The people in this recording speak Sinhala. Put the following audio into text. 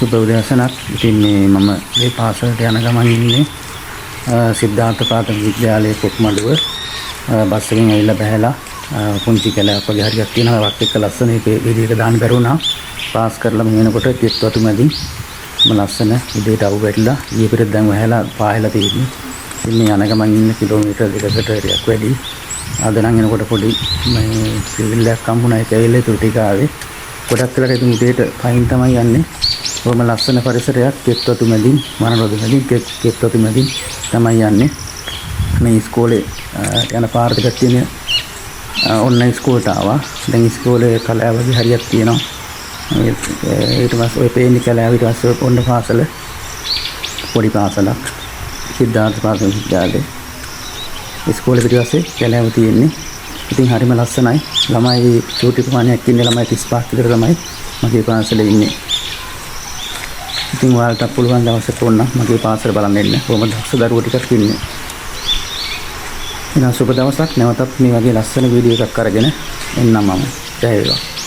සුබ උදෑසනක්. ඉතින් මම මේ පාසලට යන ගමන් ඉන්නේ සිද්ධාර්ථ ප්‍රාථමික විද්‍යාලයේ කොක්මඩුව. බස් එකෙන් ඇවිල්ලා බහැලා පුංචි කැලයක් වගේ හරියක් තියෙනවා. වත් එක්ක ලස්සන විදිහට දාන්න බැරුණා. පාස් කරලා මෙහෙනකොට කෙත් වතු මැදින් ලස්සන උදේට අවු වැටිලා ඊපෙරේද දැන් වැහැලා පායලා තියෙන්නේ. ඉතින් මේ යන ගමන් ඉන්නේ කිලෝමීටර් 2කට හරියක් වැඩි. අද නම් එනකොට පොඩි මේ සිවිල්ලක් හම්බුණා. ඒක ඇවිල්ලා ඒ ටික ආවේ. ගොඩක් වෙලාට ඉතින් උදේට පහින් තමයි යන්නේ. බොහොම ලස්සන පරිසරයක් කෙත් වතු මැදින් වනරොද මැදින් කෙත් වතු මැදින් තමයි යන්නේ. මේ ඉස්කෝලේ යන පාර දෙකක් තියෙන ඔන්න ඉස්කෝලේට ආවා. දැන් ඉස්කෝලේ කලාවගේ හරියක් තියෙනවා. ඊට පස්සේ ඔය පේන්නේ කලාව ඊට පස්සේ ඔන්න පාසල පොඩි පාසලක් සිද්ධාර්ථ ප්‍රාථමික විද්‍යාලය. ඉස්කෝලේ පිටිපස්සේ කලාව තියෙන්නේ. ඉතින් හරිම ලස්සනයි. ළමයි චූටි ප්‍රමාණයක් ඉන්නේ ළමයි 35ක් විතර තමයි මගේ පාසලේ ඉන්නේ. ඉතින් ඔයාලට පුළුවන් දවසට ඕන මගේ පාසල බලන්න එන්න. කොහොමද දක්ෂ දරුවෝ ටිකක් ඉන්නේ. එහෙනම් සුබ දවසක්. නැවතත් මේ වගේ ලස්සන වීඩියෝ එකක් අරගෙන එන්නම් මම. ජය වේවා.